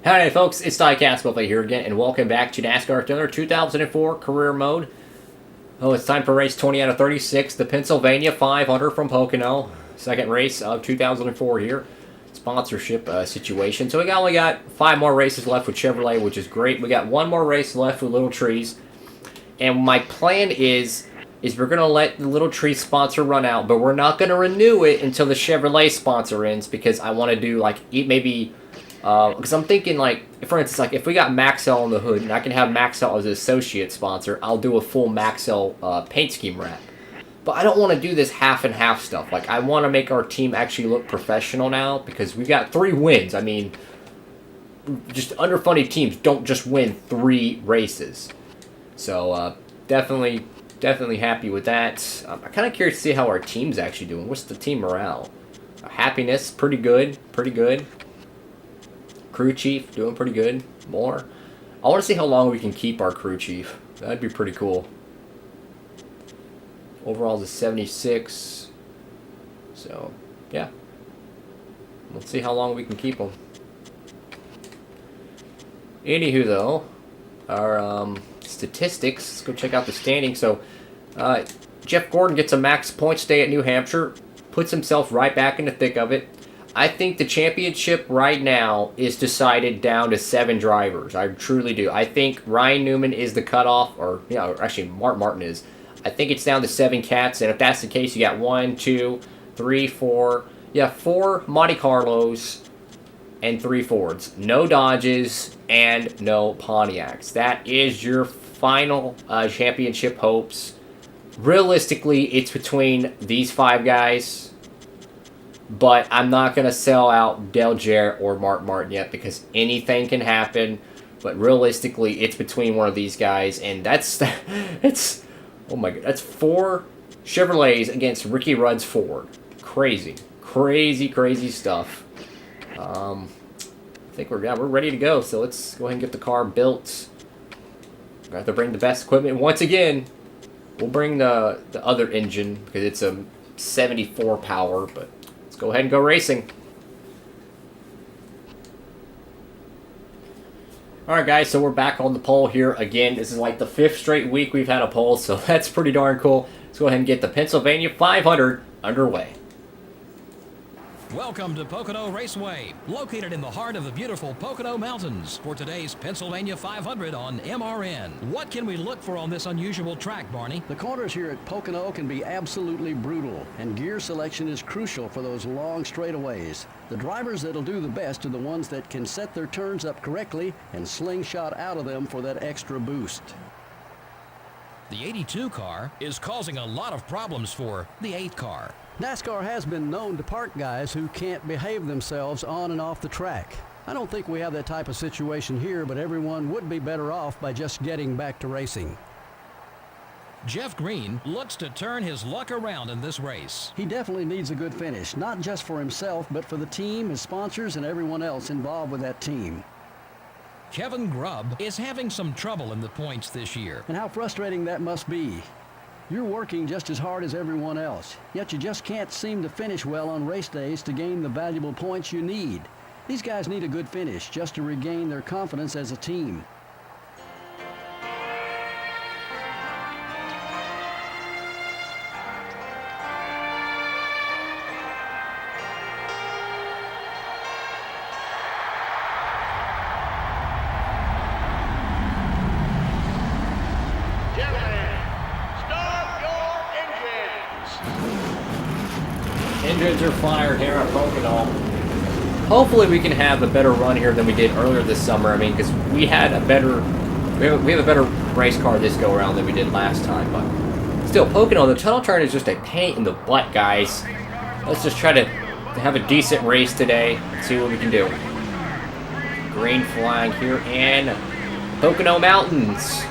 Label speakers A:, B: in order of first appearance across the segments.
A: Howdy folks, it's Diecast Buffet here again, and welcome back to NASCAR Thunder 2004 Career Mode. Oh, it's time for race 20 out of 36, the Pennsylvania 500 from Pocono. Second race of 2004 here. Sponsorship situation. So we only got 5 more races left with Chevrolet, which is great. We got 1 more race left with Little Trees. And my plan is we're going to let the Little Trees sponsor run out, but we're not going to renew it until the Chevrolet sponsor ends, because I want to do, like, maybe... because I'm thinking, like, for instance, like, if we got Maxell on the hood, and I can have Maxell as an associate sponsor, I'll do a full Maxell paint scheme wrap. But I don't want to do this half and half stuff. Like, I want to make our team actually look professional now, because we've got 3 wins. I mean, just underfunded teams don't just win 3 races. So, definitely happy with that. I'm kind of curious to see how our team's actually doing. What's the team morale? Happiness, pretty good. Crew chief, doing pretty good. More. I want to see how long we can keep our crew chief. That'd be pretty cool. Overall is 76. So, yeah. Let's see how long we can keep him. Anywho, though, our statistics. Let's go check out the standings. So, Jeff Gordon gets a max point stay at New Hampshire. Puts himself right back in the thick of it. I think the championship right now is decided down to 7 drivers. I truly do. I think Ryan Newman is the cutoff, or, you know, actually Mark Martin is. I think it's down to 7 cats, and if that's the case, you got 1, 2, 3, 4. Yeah, 4 Monte Carlos and 3 Fords. No Dodges and no Pontiacs. That is your final championship hopes. Realistically, it's between these 5 guys. But I'm not going to sell out Dale Jarrett or Mark Martin yet, because anything can happen. But realistically, it's between one of these guys. And it's, oh my God, that's 4 Chevrolets against Ricky Rudd's Ford. Crazy stuff. I think we're ready to go. So let's go ahead and get the car built. We have to bring the best equipment. Once again, we'll bring the other engine, because it's a 74 power, but go ahead and go racing. Alright guys, so we're back on the pole here again. This is like the 5th straight week we've had a pole, so that's pretty darn cool. Let's go ahead and get the Pennsylvania 500 underway.
B: Welcome to Pocono Raceway, located in the heart of the beautiful Pocono Mountains, for today's Pennsylvania 500 on MRN. What can we look for on this unusual track, Barney?
C: The corners here at Pocono can be absolutely brutal, and gear selection is crucial for those long straightaways. The drivers that'll do the best are the ones that can set their turns up correctly and slingshot out of them for that extra boost.
B: The 82 car is causing a lot of problems for the 8 car.
C: NASCAR has been known to park guys who can't behave themselves on and off the track. I don't think we have that type of situation here, but everyone would be better off by just getting back to racing.
B: Jeff Green looks to turn his luck around in this race.
C: He definitely needs a good finish, not just for himself, but for the team, his sponsors, and everyone else involved with that team.
B: Kevin Grubb is having some trouble in the points this year.
C: And how frustrating that must be. You're working just as hard as everyone else, yet you just can't seem to finish well on race days to gain the valuable points you need. These guys need a good finish just to regain their confidence as a team.
A: Engines are fired here at Pocono. Hopefully we can have a better run here than we did earlier this summer. I mean, because we had a better, we have a better race car this go around than we did last time. But still, Pocono, the tunnel turn is just a pain in the butt, guys. Let's just try to have a decent race today and see what we can do. Green flag here in Pocono Mountains.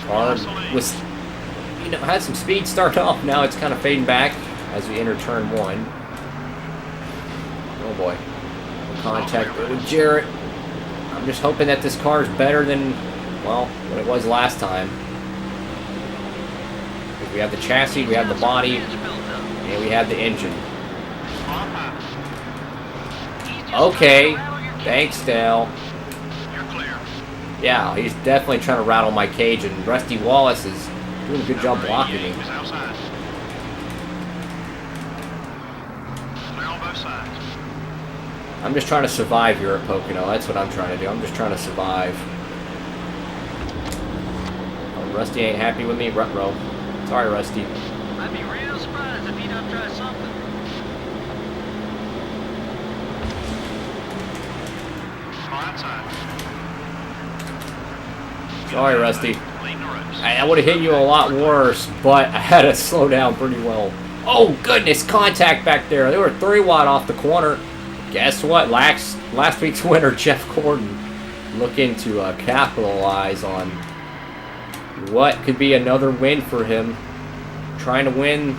A: Car was, you know, had some speed start off. Now it's kind of fading back as we enter turn 1. Oh boy. Contact with Jarrett. I'm just hoping that this car is better than, well, what it was last time. We have the chassis, we have the body, and we have the engine. Okay. Thanks, Dale.
D: You're clear.
A: Yeah, he's definitely trying to rattle my cage, and Rusty Wallace is doing a good job blocking me.
D: Is outside. Clear on both sides.
A: I'm just trying to survive here at Pocono. That's what I'm trying to do. I'm just trying to survive. Oh, Rusty ain't happy with me. Ruh-roh. Sorry, Rusty.
E: I'd be real surprised if he don't try something.
D: Car outside.
A: Sorry, Rusty.
D: Leading the race.
A: I would have hit you a lot worse, but I had to slow down pretty well. Oh, goodness. Contact back there. They were 3 wide off the corner. Guess what? Last week's winner, Jeff Gordon, looking to capitalize on what could be another win for him. Trying to win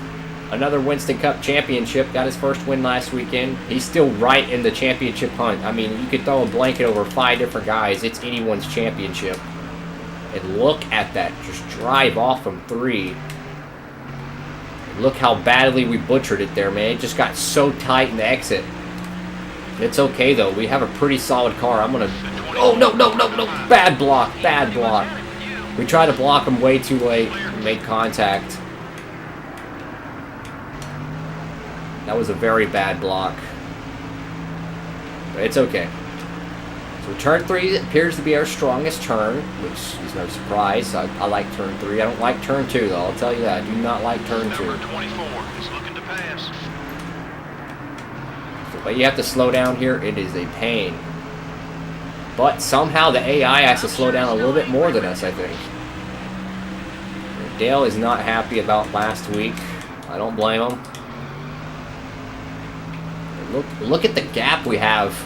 A: another Winston Cup championship. Got his first win last weekend. He's still right in the championship hunt. I mean, you could throw a blanket over 5 different guys. It's anyone's championship. And look at that. Just drive off from 3. Look how badly we butchered it there, man. It just got so tight in the exit. It's okay, though. We have a pretty solid car. I'm going to... Oh, no. Bad block. Bad block. We tried to block him way too late. We made contact. That was a very bad block. But it's okay. So turn 3 appears to be our strongest turn, which is no surprise. I like turn 3. I don't like turn 2, though. I'll tell you that. I do not like turn 2.
D: Number 24 is looking to pass.
A: But you have to slow down here. It is a pain. But somehow the AI has to slow down a little bit more than us, I think. Dale is not happy about last week. I don't blame him. Look at the gap we have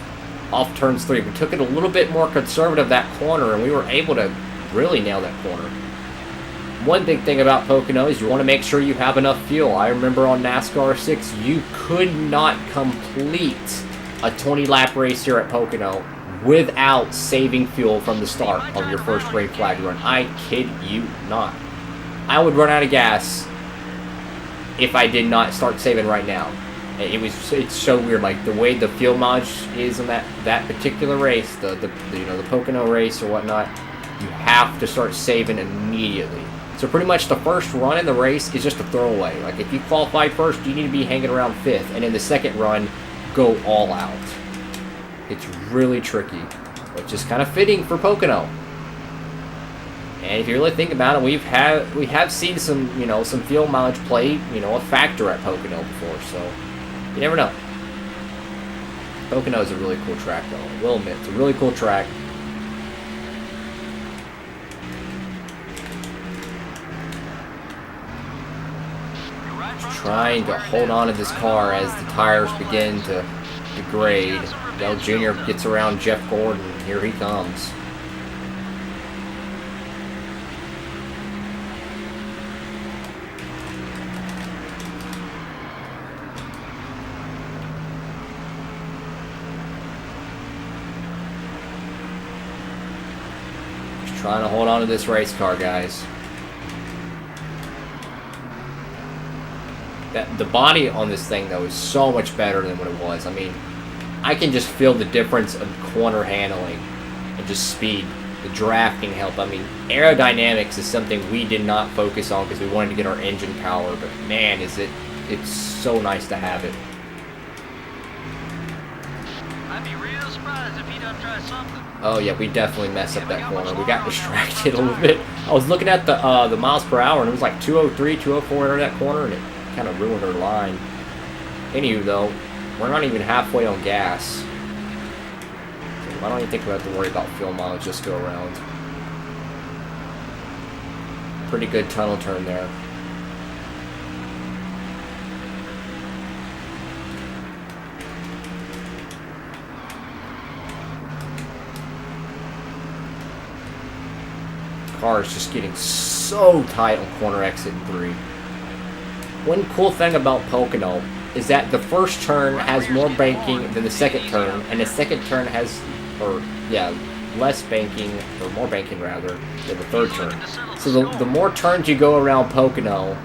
A: off turns 3. We took it a little bit more conservative that corner, and we were able to really nail that corner. One big thing about Pocono is you want to make sure you have enough fuel. I remember on Nascar 6, you could not complete a 20-lap race here at Pocono without saving fuel from the start of your first green flag run. I kid you not. I would run out of gas if I did not start saving right now. It's so weird, like the way the fuel mileage is in that particular race, the Pocono race or whatnot. You have to start saving immediately. So pretty much the first run in the race is just a throwaway. Like if you qualify first, you need to be hanging around 5th, and in the second run, go all out. It's really tricky, which is kind of fitting for Pocono. And if you really think about it, we have seen some some fuel mileage play a factor at Pocono before. So you never know. Pocono is a really cool track, though. I will admit, it's a really cool track. Trying to hold on to this car as the tires begin to degrade. Dale Jr. gets around Jeff Gordon. Here he comes. Just trying to hold on to this race car, guys. The body on this thing, though, is so much better than what it was. I mean, I can just feel the difference of corner handling and just speed. The drafting help. I mean, aerodynamics is something we did not focus on because we wanted to get our engine power, but man, it's so nice to have it.
E: I'd be real surprised if he don't try something.
A: Oh yeah, we definitely messed up that corner. We got distracted a little bit. I was looking at the miles per hour, and it was like 203, 204 under that corner, and it kind of ruined our line. Anywho, though, we're not even halfway on gas. So I don't even think we have to worry about fuel mileage this go around. Pretty good tunnel turn there. Car is just getting so tight on corner exit in 3. One cool thing about Pocono is that the first turn has more banking than the second turn, and the second turn has, less banking, or more banking rather, than the third turn. So the more turns you go around Pocono,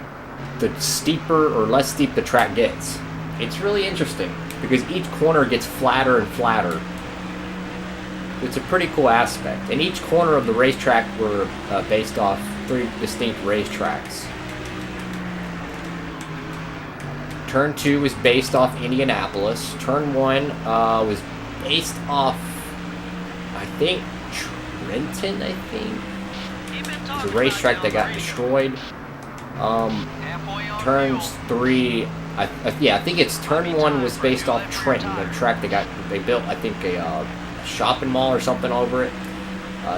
A: the steeper or less steep the track gets. It's really interesting, because each corner gets flatter and flatter. It's a pretty cool aspect. And each corner of the racetrack were based off 3 distinct racetracks. Turn 2 was based off Indianapolis. Turn 1 was based off, I think, Trenton, I think. It was a racetrack that got destroyed. Turns 3, I think it's Turn 1 was based off Trenton, the track they built, I think, a shopping mall or something over it.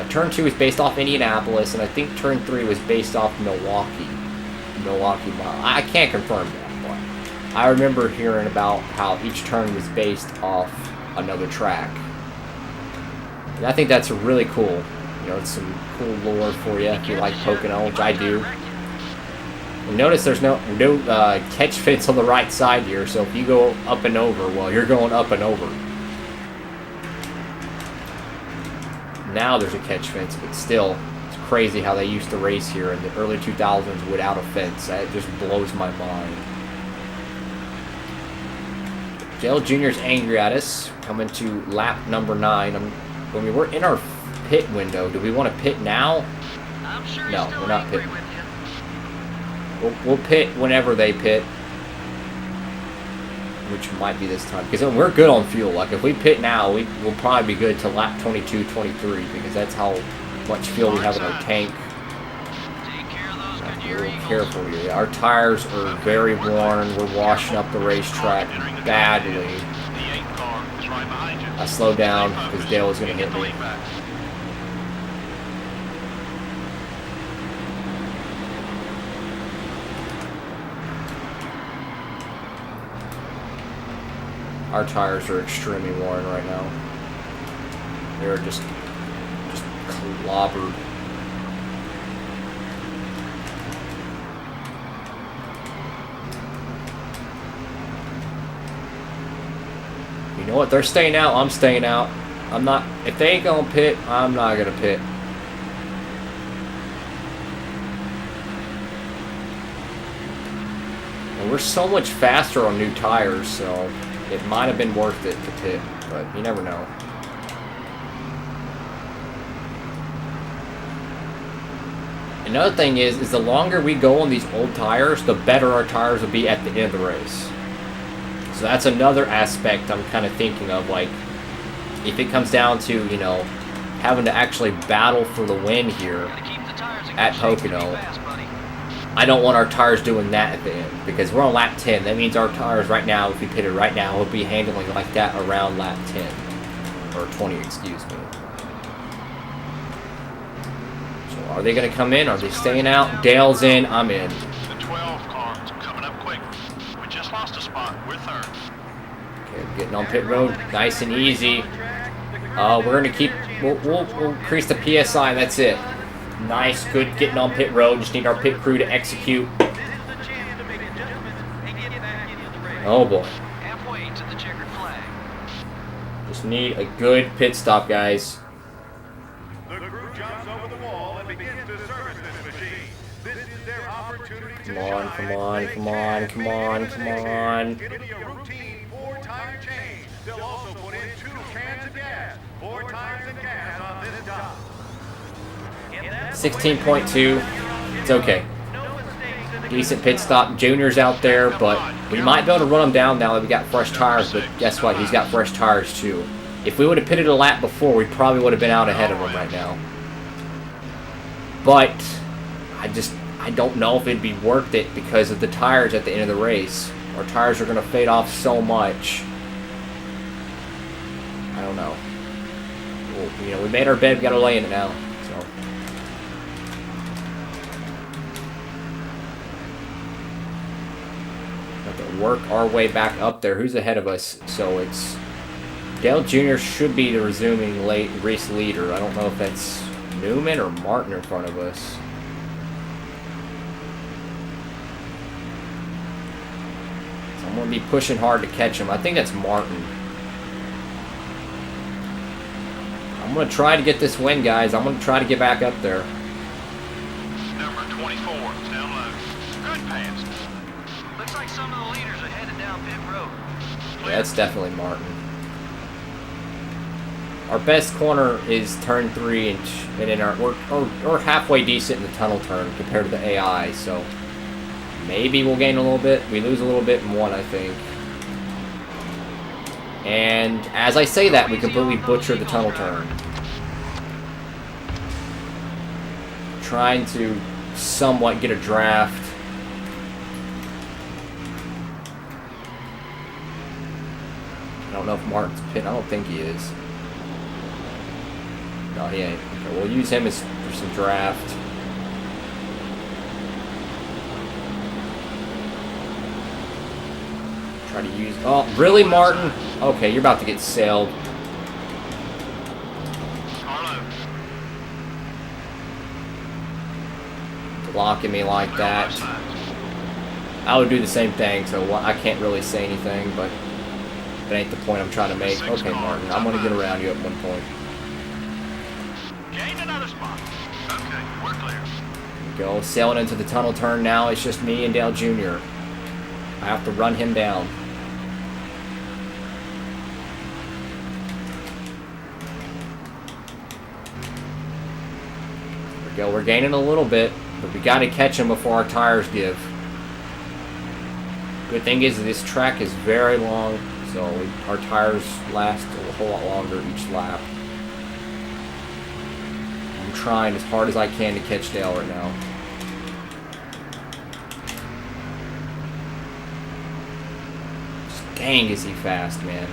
A: Turn 2 was based off Indianapolis, and I think Turn 3 was based off Milwaukee Mile. I can't confirm that, but I remember hearing about how each turn was based off another track. And I think that's really cool. You know, it's some cool lore for you if you like Pocono, which I do. And notice there's no catch fence on the right side here, so if you go up and over, well, you're going up and over. Now there's a catch fence, but still, it's crazy how they used to race here in the early 2000s without a fence. That just blows my mind. Dale Jr.'s angry at us, coming to lap number 9. When we were in our pit window, do we want to pit now?
E: I'm sure
A: No,
E: he's still
A: we're not
E: angry
A: pitting.
E: with you.
A: We'll pit whenever they pit, which might be this time. Because we're good on fuel. Like, if we pit now, we'll probably be good to lap 22, 23, because that's how much fuel we have in our tank.
E: Take care of those
A: Have to be
E: Goodyear
A: real
E: Eagles.
A: careful here. Our tires are very worn. We're washing up the racetrack badly.
D: The 8 car is right behind you.
A: I slowed down because Dale was going to hit me. Our tires are extremely worn right now. They're just clobbered. You know what? They're staying out. I'm staying out. I'm not. If they ain't gonna pit, I'm not gonna pit. And we're so much faster on new tires, so it might have been worth it to pit, but you never know. Another thing is the longer we go on these old tires, the better our tires will be at the end of the race. So that's another aspect I'm kind of thinking of, like, if it comes down to, you know, having to actually battle for the win here
E: Gotta keep the tires in
A: at
E: good shape to be
A: Pocono,
E: fast, buddy.
A: I don't want our tires doing that at the end, because we're on lap 10. That means our tires right now, if we pitted right now, will be handling like that around lap 10. Or 20, excuse me. So are they going to come in? Are they staying out? Dale's in. I'm in.
D: The 12 car is coming up quick. We just lost a spot. We're 3rd.
A: Okay, getting on pit road. Nice and easy. We're going to keep... We'll increase the PSI. That's it. Nice, good getting on pit road. Just need our pit crew to execute. Oh boy.
E: Halfway to the checkered flag.
A: Just need a good pit stop, guys.
F: The crew jumps over the wall and begins to service this machine. This is their opportunity to
A: Come on,
F: shine.
A: come on, come on, come on, come on.
F: It'll be a routine 4-time change. They'll also put in 2 cans of gas. 4 times the gas on this job.
A: 16.2. It's okay. Decent pit stop. Junior's out there, but we might be able to run him down now that we got fresh tires, but guess what? He's got fresh tires too. If we would have pitted a lap before, we probably would have been out ahead of him right now. But I don't know if it'd be worth it because of the tires at the end of the race. Our tires are going to fade off so much. I don't know. Well, you know, we made our bed, we got to lay in it now. So. Have to work our way back up there. Who's ahead of us? So it's Dale Jr. should be the resuming race leader. I don't know if that's Newman or Martin in front of us. So I'm going to be pushing hard to catch him. I think that's Martin. I'm going to try to get this win, guys. I'm going to try to get back up there.
D: Number 24 is down low. Good pass.
E: Looks like some of the leaders are headed down pit road.
A: That's definitely Martin. Our best corner is turn 3, and then we're halfway decent in the tunnel turn compared to the AI, so maybe we'll gain a little bit. We lose a little bit in 1, I think. And as I say that, we completely butcher the tunnel turn. Trying to somewhat get a draft. I don't know if Martin's pit. I don't think he is. No, he ain't. Okay, we'll use him as for some draft. Try to use... Oh, really, Martin? Okay, you're about to get sailed. Blocking me like that. I would do the same thing, so I can't really say anything, but that ain't the point I'm trying to make. Okay, Martin, I'm going to get around you at one point.
D: Gained another spot. Okay, we're clear.
A: Go sailing into the tunnel turn now. It's just me and Dale Jr. I have to run him down. There we go. We're gaining a little bit, but we got to catch him before our tires give. Good thing is this track is very long, so our tires last a whole lot longer each lap. I'm trying as hard as I can to catch Dale right now. Dang, is he fast, man.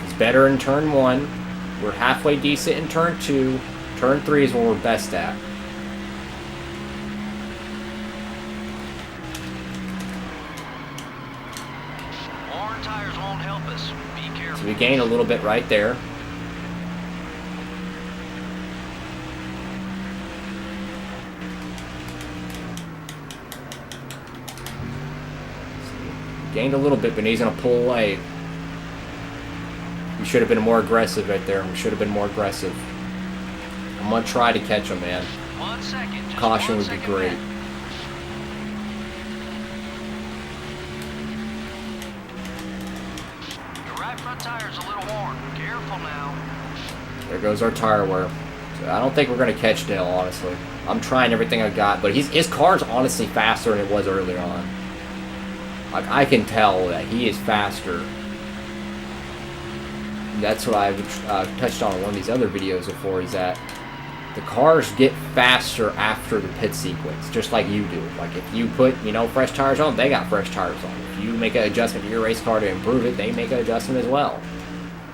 A: He's better in turn 1. We're halfway decent in turn 2. Turn 3 is where we're best at.
E: Worn tires won't help us. Be careful.
A: So we gain a little bit right there. Gained a little bit, but he's going to pull away. We should have been more aggressive right there. We should have been more aggressive. I'm going to try to catch him, man.
E: 1 second. Just
A: Caution
E: 1
A: would be
E: second
A: great.
E: back. Your right front tire's a little worn. Careful now.
A: There goes our tire wear. So I don't think we're going to catch Dale, honestly. I'm trying everything I got, but his car's honestly faster than it was earlier on. Like, I can tell that he is faster. That's what I've touched on in one of these other videos before, is that the cars get faster after the pit sequence, just like you do. Like, if you put, fresh tires on, they got fresh tires on. If you make an adjustment to your race car to improve it, they make an adjustment as well.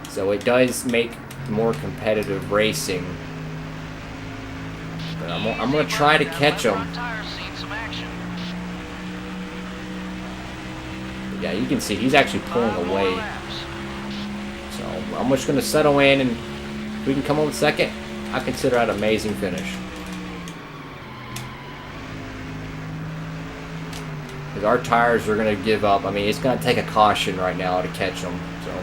A: So it does make more competitive racing. But I'm going to try to catch him. Yeah, you can see he's actually pulling away. So I'm just going to settle in, and if we can come home second, I consider that an amazing finish. Because our tires are going to give up. I mean, it's going to take a caution right now to catch them. So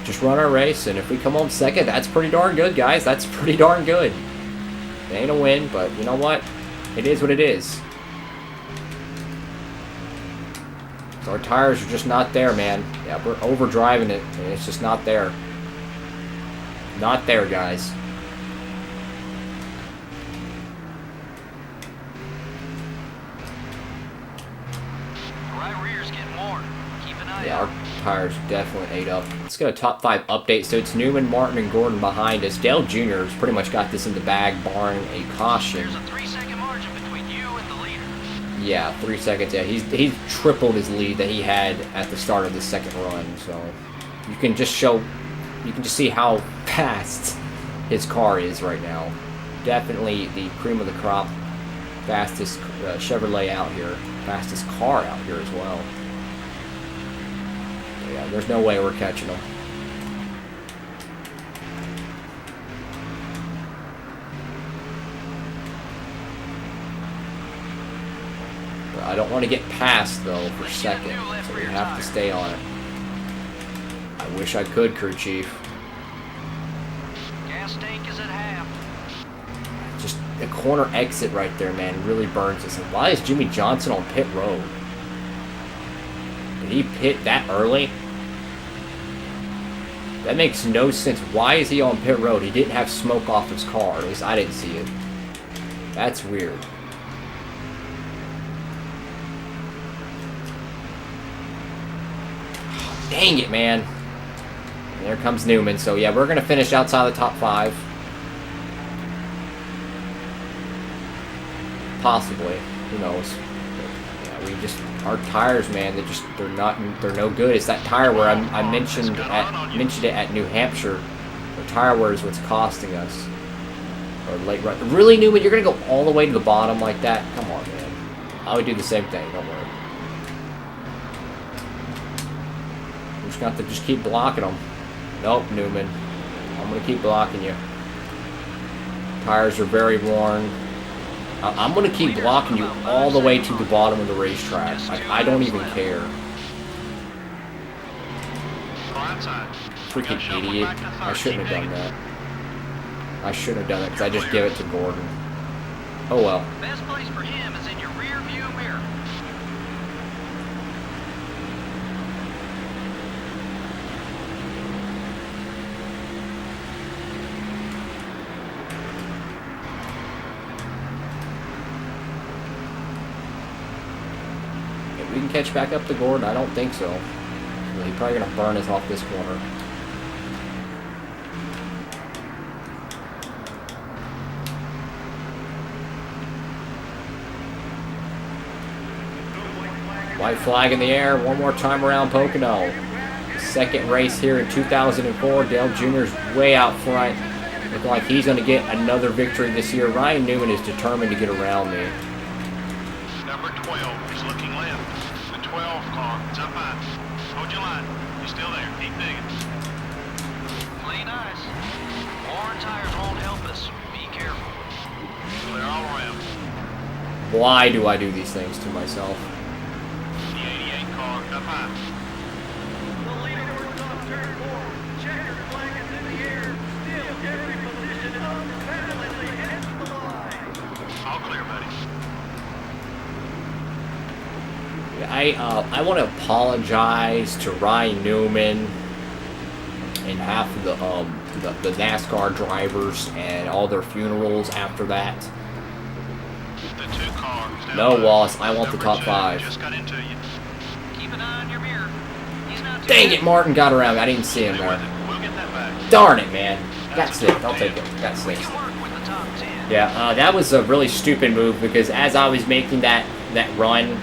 A: just run our race, and if we come home second, that's pretty darn good, guys. That's pretty darn good. It ain't a win, but you know what? It is what it is. So our tires are just not there, man. Yeah, we're overdriving it, and it's just not there. Not there, guys.
E: Right rear's getting worn. Keep an eye
A: Yeah,
E: out.
A: our tires definitely ate up. Let's get a top 5 update. So it's Newman, Martin, and Gordon behind us. Dale Jr. has pretty much got this in the bag, barring a caution.
E: There's a 3-second margin between you and the leader.
A: Yeah, 3 seconds. Yeah, he's tripled his lead that he had at the start of the second run. So you can just see how fast his car is right now. Definitely the cream of the crop, fastest Chevrolet out here, fastest car out here as well. So yeah, there's no way we're catching him. But I don't want to get past though for second, so we have to stay on it. I wish I could, crew chief.
E: Gas tank is at half.
A: Just the corner exit right there, man, really burns us. And why is Jimmy Johnson on pit road? Did he hit that early? That makes no sense. Why is he on pit road? He didn't have smoke off his car. At least I didn't see it. That's weird. Dang it, man. And there comes Newman. So, yeah, we're going to finish outside the top 5. Possibly. Who knows? Yeah, we just... Our tires, man, they're no good. It's that tire wear I mentioned it at New Hampshire. The tire wear is what's costing us. Or late run. Really, Newman, you're going to go all the way to the bottom like that? Come on, man. I would do the same thing. Don't worry. We're just going to have to just keep blocking them. Nope, Newman. I'm going to keep blocking you. Tires are very worn. I'm going to keep blocking you all the way to the bottom of the racetrack. I don't even care. Freaking idiot. I shouldn't have done that. I shouldn't have done it because I just gave it to Gordon. Oh well.
E: Best place for him is in your rear view mirror.
A: If we can catch back up to Gordon, I don't think so. He's probably going to burn us off this corner. White flag in the air, one more time around Pocono. Second race here in 2004. Dale Jr.'s way out front. Looking like he's going to get another victory this year. Ryan Newman is determined to get around me.
D: Number 12 is looking left. The 12 car is up high. Hold your line. You're still there. Keep digging.
E: Play nice. Worn tires won't help us. Be careful.
D: Clear all around.
A: Why do I do these things to myself?
D: The 88 car up high.
F: The leader towards off turn 4. Checkered flag is in the air. Still every position unfathomably hits the line.
D: All clear, buddy.
A: I want to apologize to Ryan Newman and half of the NASCAR drivers and all their funerals after that.
D: The 2 cars down
A: No,
D: low.
A: Wallace, I want the
D: Number
A: top
D: 2
A: 5.
D: Just got into you.
E: Keep an eye on your mirror. He's not too
A: Dang
E: bad.
A: it, Martin got around me. I didn't see him
D: Stay with
A: there.
D: it. We'll get that back.
A: Darn it, man. Got 6. I'll take it. Got 6.
E: Good work with the top 10.
A: Yeah, that was a really stupid move because as I was making that run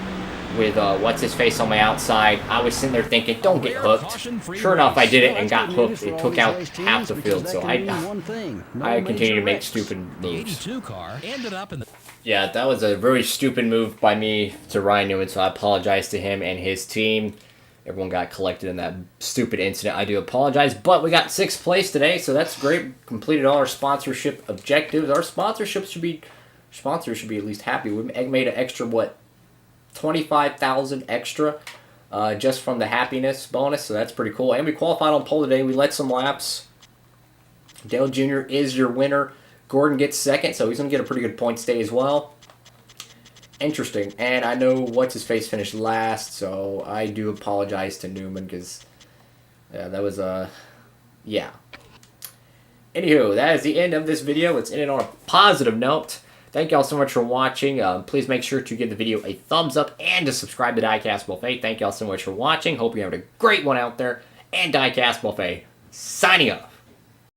A: with what's-his-face on my outside, I was sitting there thinking, don't get hooked. Sure enough, I did it and got hooked. It took out half the field, so I continue to make stupid
B: The
A: moves.
B: 82 car ended up in the...
A: Yeah, that was a very stupid move by me to Ryan Newman, so I apologize to him and his team. Everyone got collected in that stupid incident. I do apologize, but we got 6th place today, so that's great. Completed all our sponsorship objectives. Our sponsors should be at least happy. We made an extra, what, 25,000 extra just from the happiness bonus, so that's pretty cool. And we qualified on pole today. We led some laps. Dale Jr. is your winner. Gordon gets 2nd, so he's going to get a pretty good points day as well. Interesting. And I know what's-his-face finished last, so I do apologize to Newman because that was yeah. Anywho, that is the end of this video. Let's end it on a positive note. Thank y'all so much for watching. Please make sure to give the video a thumbs up and to subscribe to Diecast Buffet. Thank y'all so much for watching. Hope you're having a great one out there. And Diecast Buffet, signing off.